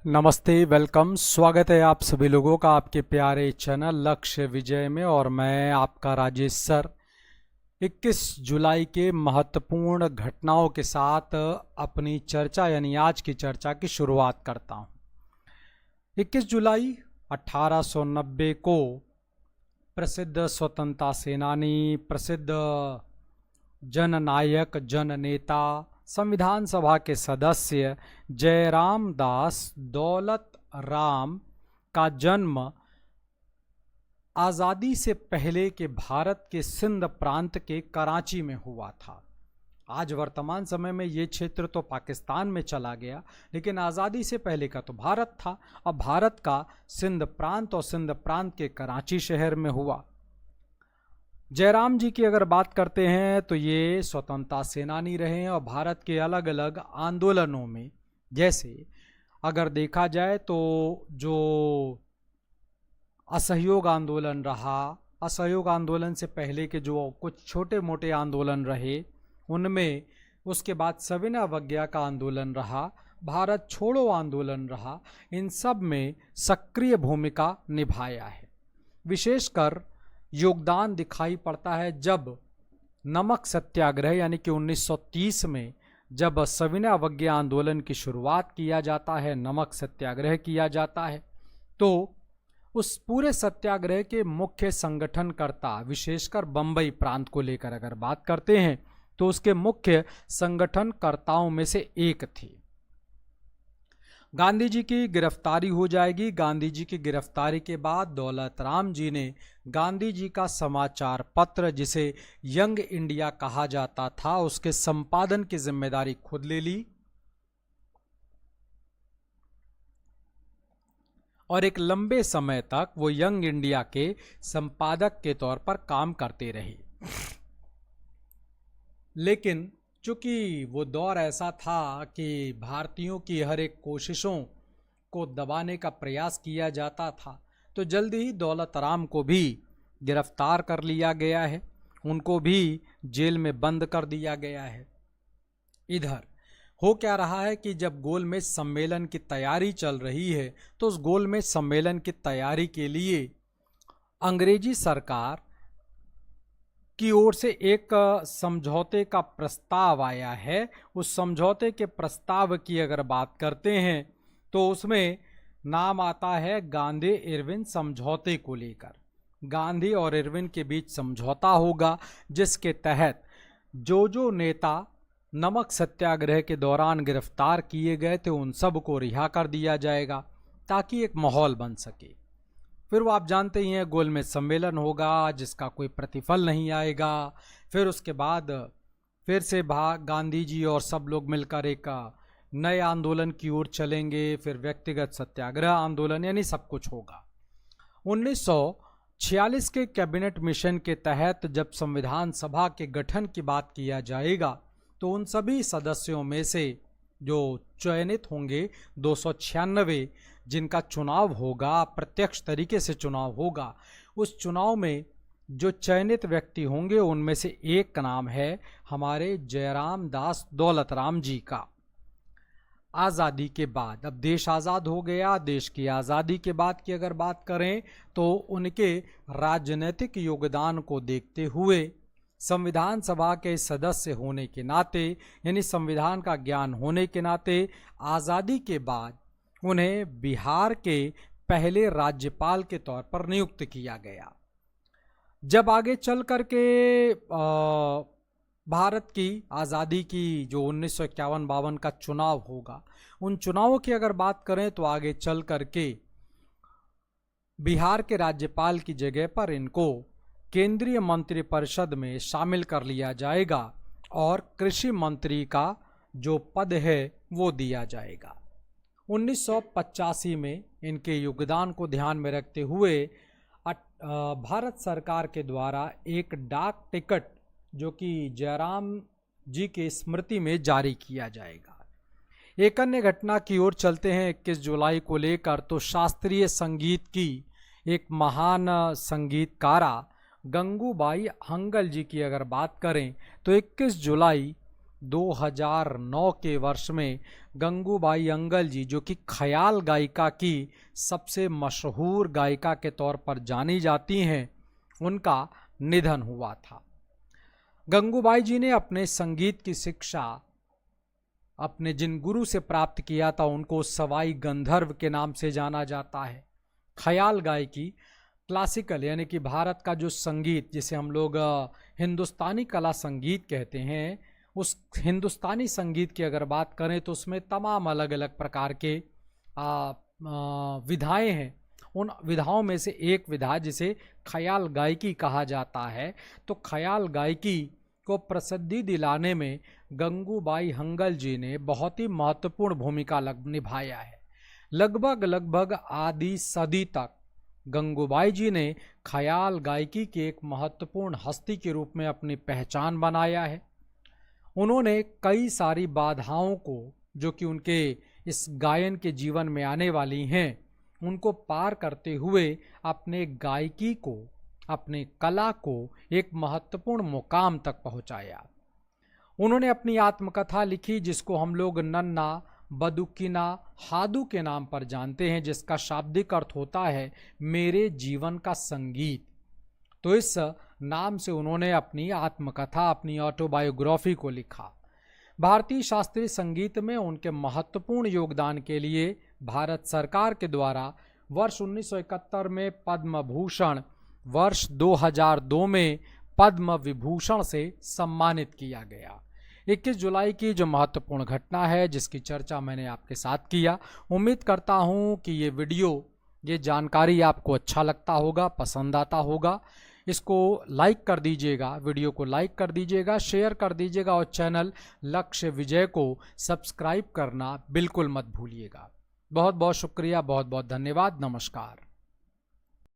नमस्ते, वेलकम। स्वागत है आप सभी लोगों का आपके प्यारे चैनल लक्ष्य विजय में। और मैं आपका राजेश सर 21 जुलाई के महत्वपूर्ण घटनाओं के साथ अपनी चर्चा यानी आज की चर्चा की शुरुआत करता हूं। 21 जुलाई 1890 को प्रसिद्ध स्वतंत्रता सेनानी, प्रसिद्ध जननायक, जननेता, संविधान सभा के सदस्य जयराम दास दौलत राम का जन्म आज़ादी से पहले के भारत के सिंध प्रांत के कराची में हुआ था। आज वर्तमान समय में ये क्षेत्र तो पाकिस्तान में चला गया, लेकिन आज़ादी से पहले का तो भारत था। अब भारत का सिंध प्रांत और सिंध प्रांत के कराची शहर में हुआ। जयराम जी की अगर बात करते हैं तो ये स्वतंत्रता सेनानी रहे हैं और भारत के अलग अलग आंदोलनों में, जैसे अगर देखा जाए तो जो असहयोग आंदोलन रहा, असहयोग आंदोलन से पहले के जो कुछ छोटे मोटे आंदोलन रहे उनमें, उसके बाद सविनय अवज्ञा का आंदोलन रहा, भारत छोड़ो आंदोलन रहा, इन सब में सक्रिय भूमिका निभाया है। विशेषकर योगदान दिखाई पड़ता है जब नमक सत्याग्रह यानी कि 1930 में जब सविनय अवज्ञा आंदोलन की शुरुआत किया जाता है, नमक सत्याग्रह किया जाता है, तो उस पूरे सत्याग्रह के मुख्य संगठनकर्ता, विशेषकर बंबई प्रांत को लेकर अगर बात करते हैं तो उसके मुख्य संगठनकर्ताओं में से एक थी। गांधी जी की गिरफ्तारी हो जाएगी। गांधी जी की गिरफ्तारी के बाद दौलत राम जी ने गांधी जी का समाचार पत्र, जिसे यंग इंडिया कहा जाता था, उसके संपादन की जिम्मेदारी खुद ले ली और एक लंबे समय तक वो यंग इंडिया के संपादक के तौर पर काम करते रहे। लेकिन चूंकि वो दौर ऐसा था कि भारतीयों की हर एक कोशिशों को दबाने का प्रयास किया जाता था, तो जल्दी ही दौलत राम को भी गिरफ्तार कर लिया गया है, उनको भी जेल में बंद कर दिया गया है। इधर हो क्या रहा है कि जब गोलमेज सम्मेलन की तैयारी चल रही है, तो उस गोलमेज सम्मेलन की तैयारी के लिए अंग्रेजी सरकार की ओर से एक समझौते का प्रस्ताव आया है। उस समझौते के प्रस्ताव की अगर बात करते हैं तो उसमें नाम आता है गांधी इरविन समझौते को लेकर। गांधी और इरविन के बीच समझौता होगा, जिसके तहत जो नेता नमक सत्याग्रह के दौरान गिरफ्तार किए गए थे उन सब को रिहा कर दिया जाएगा, ताकि एक माहौल बन सके। फिर वो आप जानते ही हैं, गोलमेज सम्मेलन होगा जिसका कोई प्रतिफल नहीं आएगा। फिर उसके बाद फिर से गांधी जी और सब लोग मिलकर एक नए आंदोलन की ओर चलेंगे, फिर व्यक्तिगत सत्याग्रह आंदोलन, यानी सब कुछ होगा। 1946 के कैबिनेट मिशन के तहत जब संविधान सभा के गठन की बात किया जाएगा, तो उन सभी सदस्यों में से जो चयनित होंगे 296, जिनका चुनाव होगा, प्रत्यक्ष तरीके से चुनाव होगा, उस चुनाव में जो चयनित व्यक्ति होंगे उनमें से एक का नाम है हमारे जयराम दास दौलत राम जी का। आज़ादी के बाद, अब देश आज़ाद हो गया, देश की आज़ादी के बाद की अगर बात करें तो उनके राजनीतिक योगदान को देखते हुए संविधान सभा के सदस्य होने के नाते, यानी संविधान का ज्ञान होने के नाते, आज़ादी के बाद उन्हें बिहार के पहले राज्यपाल के तौर पर नियुक्त किया गया। जब आगे चल कर के भारत की आज़ादी की जो 1951-52 का चुनाव होगा, उन चुनावों की अगर बात करें तो आगे चल कर के बिहार के राज्यपाल की जगह पर इनको केंद्रीय मंत्रिपरिषद में शामिल कर लिया जाएगा और कृषि मंत्री का जो पद है वो दिया जाएगा। 1985 में इनके योगदान को ध्यान में रखते हुए भारत सरकार के द्वारा एक डाक टिकट जो कि जयराम जी के स्मृति में जारी किया जाएगा। एक अन्य घटना की ओर चलते हैं 21 जुलाई को लेकर, तो शास्त्रीय संगीत की एक महान संगीतकारा गंगूबाई हंगल जी की अगर बात करें तो 21 जुलाई 2009 के वर्ष में गंगूबाई हंगल जी, जो कि ख्याल गायिका की सबसे मशहूर गायिका के तौर पर जानी जाती हैं, उनका निधन हुआ था। गंगूबाई जी ने अपने संगीत की शिक्षा अपने जिन गुरु से प्राप्त किया था उनको सवाई गंधर्व के नाम से जाना जाता है। ख्याल गायकी क्लासिकल यानी कि भारत का जो संगीत, जिसे हम लोग हिंदुस्तानी कला संगीत कहते हैं, उस हिंदुस्तानी संगीत की अगर बात करें तो उसमें तमाम अलग अलग प्रकार के विधाएं हैं। उन विधाओं में से एक विधा जिसे ख्याल गायकी कहा जाता है, तो ख्याल गायकी को प्रसिद्धि दिलाने में गंगूबाई हंगल जी ने बहुत ही महत्वपूर्ण भूमिका निभाया है। लगभग आधी सदी तक गंगूबाई जी ने ख्याल गायकी के एक महत्वपूर्ण हस्ती के रूप में अपनी पहचान बनाया है। उन्होंने कई सारी बाधाओं को, जो कि उनके इस गायन के जीवन में आने वाली हैं, उनको पार करते हुए अपने गायकी को, अपने कला को एक महत्वपूर्ण मुकाम तक पहुंचाया। उन्होंने अपनी आत्मकथा लिखी जिसको हम लोग नन्ना बदुकिना हादू के नाम पर जानते हैं, जिसका शाब्दिक अर्थ होता है मेरे जीवन का संगीत। तो इस नाम से उन्होंने अपनी आत्मकथा, अपनी ऑटोबायोग्राफी को लिखा। भारतीय शास्त्रीय संगीत में उनके महत्वपूर्ण योगदान के लिए भारत सरकार के द्वारा वर्ष 1971 में पद्म भूषण, वर्ष 2002 में पद्म विभूषण से सम्मानित किया गया। 21 जुलाई की जो महत्वपूर्ण घटना है जिसकी चर्चा मैंने आपके साथ किया, उम्मीद करता हूं कि ये वीडियो, ये जानकारी आपको अच्छा लगता होगा, पसंद आता होगा। इसको लाइक कर दीजिएगा, वीडियो को लाइक कर दीजिएगा, शेयर कर दीजिएगा और चैनल लक्ष्य विजय को सब्सक्राइब करना बिल्कुल मत भूलिएगा। बहुत बहुत शुक्रिया, बहुत बहुत धन्यवाद, नमस्कार।